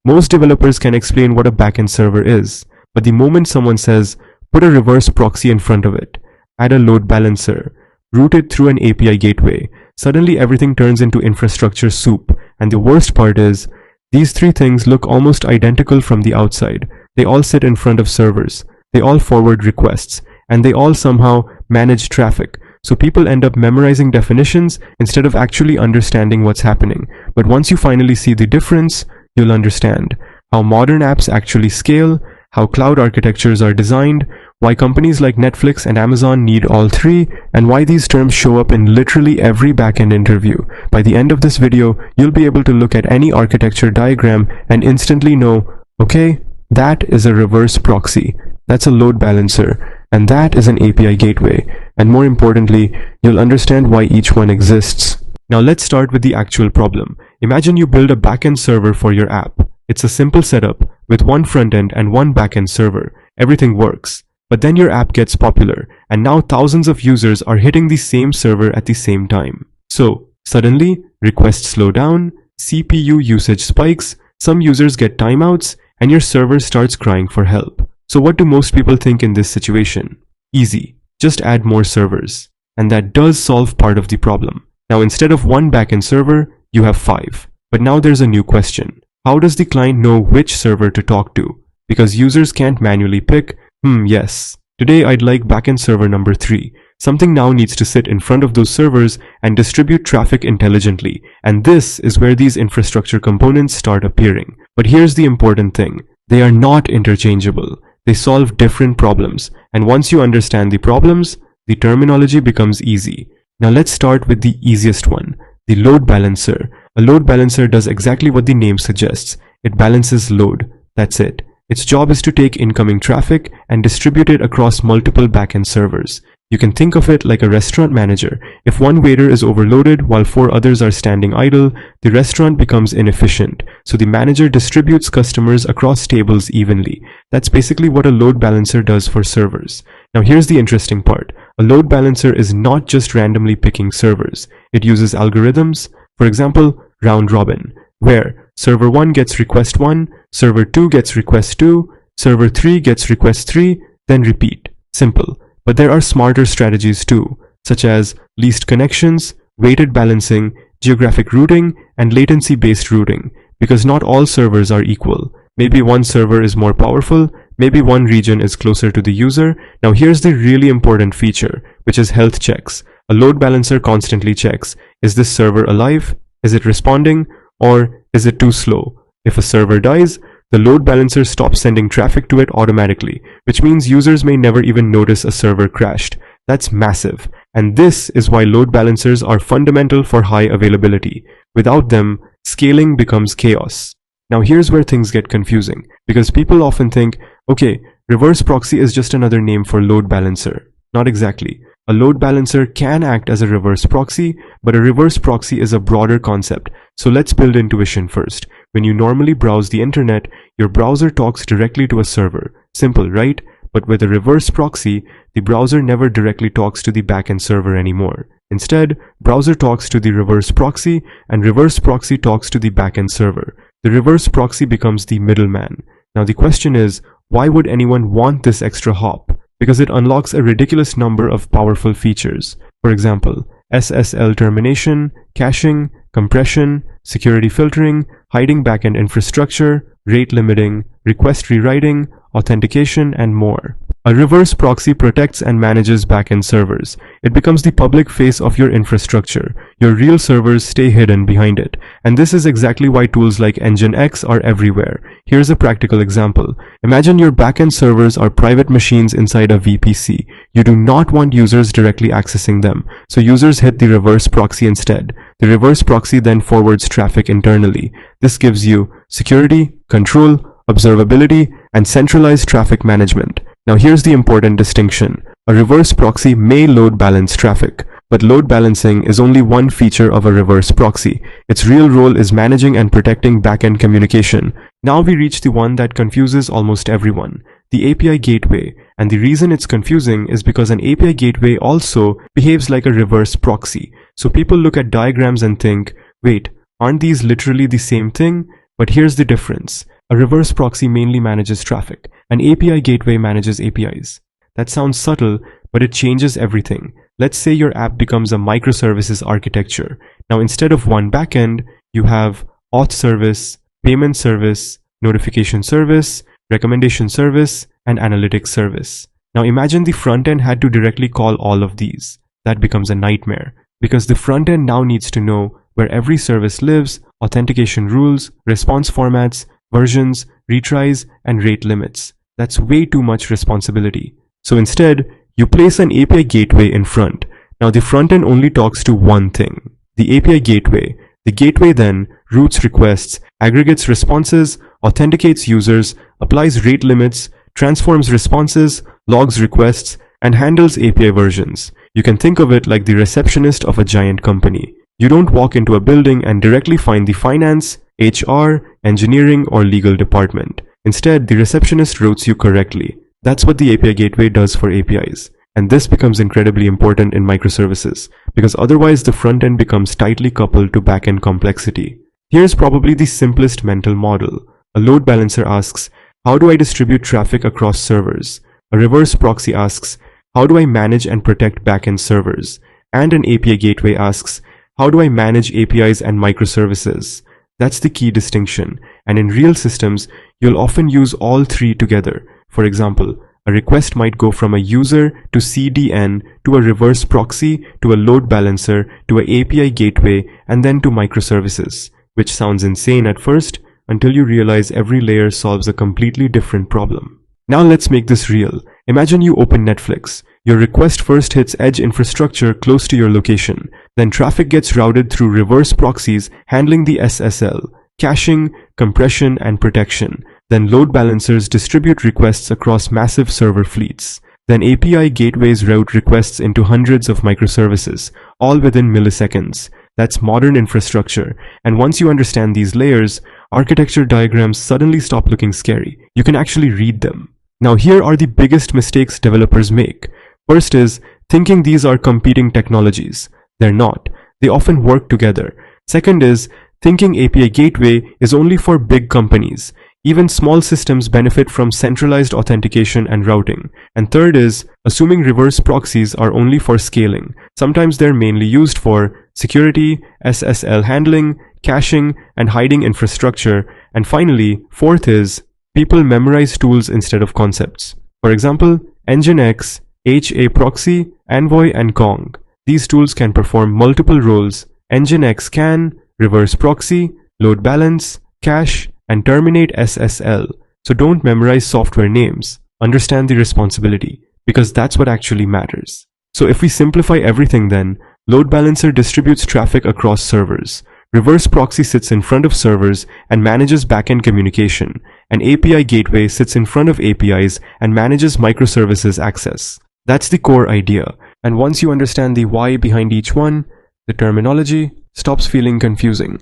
Most developers can explain what a backend server is, but the moment someone says, put a reverse proxy in front of it, add a load balancer, route it through an API gateway, suddenly everything turns into infrastructure soup. And the worst part is, these three things look almost identical from the outside. They all sit in front of servers, they all forward requests, and they all somehow manage traffic. So people end up memorizing definitions instead of actually understanding what's happening. But once you finally see the difference, you'll understand how modern apps actually scale, how cloud architectures are designed, why companies like Netflix and Amazon need all three, and why these terms show up in literally every backend interview. By the end of this video, you'll be able to look at any architecture diagram and instantly know, okay, that is a reverse proxy, that's a load balancer, and that is an API gateway. And more importantly, you'll understand why each one exists. Now let's start with the actual problem. Imagine you build a backend server for your app. It's a simple setup with one front end and one backend server. Everything works. But then your app gets popular, and now thousands of users are hitting the same server at the same time. So suddenly, requests slow down, CPU usage spikes, some users get timeouts, and your server starts crying for help. So what do most people think in this situation? Easy. Just add more servers. And that does solve part of the problem. Now instead of one backend server, you have 5. But now there's a new question. How does the client know which server to talk to? Because users can't manually pick, yes, today I'd like backend server number 3. Something now needs to sit in front of those servers and distribute traffic intelligently. And this is where these infrastructure components start appearing. But here's the important thing. They are not interchangeable. They solve different problems. And once you understand the problems, the terminology becomes easy. Now let's start with the easiest one, the load balancer. A load balancer does exactly what the name suggests. It balances load. That's it. Its job is to take incoming traffic and distribute it across multiple backend servers. You can think of it like a restaurant manager. If one waiter is overloaded while 4 others are standing idle, the restaurant becomes inefficient. So the manager distributes customers across tables evenly. That's basically what a load balancer does for servers. Now here's the interesting part. A load balancer is not just randomly picking servers. It uses algorithms, for example, round robin, where server 1 gets request 1, server 2 gets request 2, server 3 gets request 3, then repeat. Simple. But there are smarter strategies too, such as least connections, weighted balancing, geographic routing, and latency-based routing, because not all servers are equal. Maybe one server is more powerful, maybe one region is closer to the user. Now here's the really important feature, which is health checks. A load balancer constantly checks, is this server alive? Is it responding? Or is it too slow? If a server dies, the load balancer stops sending traffic to it automatically, which means users may never even notice a server crashed. That's massive. And this is why load balancers are fundamental for high availability. Without them, scaling becomes chaos. Now here's where things get confusing, because people often think, okay, reverse proxy is just another name for load balancer. Not exactly. A load balancer can act as a reverse proxy, but a reverse proxy is a broader concept. So let's build intuition first. When you normally browse the internet, your browser talks directly to a server. Simple, right? But with a reverse proxy, the browser never directly talks to the backend server anymore. Instead, browser talks to the reverse proxy, and reverse proxy talks to the backend server. The reverse proxy becomes the middleman. Now the question is, why would anyone want this extra hop? Because it unlocks a ridiculous number of powerful features. For example, SSL termination, caching, compression, security filtering, hiding backend infrastructure, rate limiting, request rewriting, authentication, and more. A reverse proxy protects and manages backend servers. It becomes the public face of your infrastructure. Your real servers stay hidden behind it. And this is exactly why tools like Nginx are everywhere. Here's a practical example. Imagine your backend servers are private machines inside a VPC. You do not want users directly accessing them, so users hit the reverse proxy instead. The reverse proxy then forwards traffic internally. This gives you security, control, observability, and centralized traffic management. Now here's the important distinction. A reverse proxy may load balance traffic, but load balancing is only one feature of a reverse proxy. Its real role is managing and protecting backend communication. Now we reach the one that confuses almost everyone, the API gateway. And the reason it's confusing is because an API gateway also behaves like a reverse proxy. So people look at diagrams and think, wait, aren't these literally the same thing? But here's the difference. A reverse proxy mainly manages traffic. An API gateway manages APIs. That sounds subtle, but it changes everything. Let's say your app becomes a microservices architecture. Now instead of one backend, you have auth service, payment service, notification service, recommendation service, and analytics service. Now imagine the front end had to directly call all of these. That becomes a nightmare because the front end now needs to know where every service lives, authentication rules, response formats, versions, retries, and rate limits. That's way too much responsibility. So instead, you place an API gateway in front. Now the front end only talks to one thing, the API gateway. The gateway then routes requests, aggregates responses, authenticates users, applies rate limits, transforms responses, logs requests, and handles API versions. You can think of it like the receptionist of a giant company. You don't walk into a building and directly find the finance, HR, engineering, or legal department. Instead, the receptionist routes you correctly. That's what the API gateway does for APIs. And this becomes incredibly important in microservices, because otherwise the front end becomes tightly coupled to backend complexity. Here's probably the simplest mental model. A load balancer asks, how do I distribute traffic across servers? A reverse proxy asks, how do I manage and protect backend servers? And an API gateway asks, how do I manage APIs and microservices? That's the key distinction. And in real systems, you'll often use all three together. For example, a request might go from a user to CDN to a reverse proxy to a load balancer to an API gateway and then to microservices, which sounds insane at first until you realize every layer solves a completely different problem. Now let's make this real. Imagine you open Netflix. Your request first hits edge infrastructure close to your location. Then traffic gets routed through reverse proxies handling the SSL, caching, compression, and protection. Then load balancers distribute requests across massive server fleets. Then API gateways route requests into hundreds of microservices, all within milliseconds. That's modern infrastructure. And once you understand these layers, architecture diagrams suddenly stop looking scary. You can actually read them. Now here are the biggest mistakes developers make. First is thinking these are competing technologies. They're not. They often work together. Second is thinking API gateway is only for big companies. Even small systems benefit from centralized authentication and routing. And third is assuming reverse proxies are only for scaling. Sometimes they're mainly used for security, SSL handling, caching, and hiding infrastructure. And finally, fourth is people memorize tools instead of concepts. For example, Nginx, HA proxy, Envoy, and Kong. These tools can perform multiple roles. Nginx can reverse proxy, load balance, cache, and terminate SSL. So don't memorize software names. Understand the responsibility, because that's what actually matters. So if we simplify everything then, load balancer distributes traffic across servers. Reverse proxy sits in front of servers and manages backend communication. An API gateway sits in front of APIs and manages microservices access. That's the core idea. And once you understand the why behind each one, the terminology stops feeling confusing.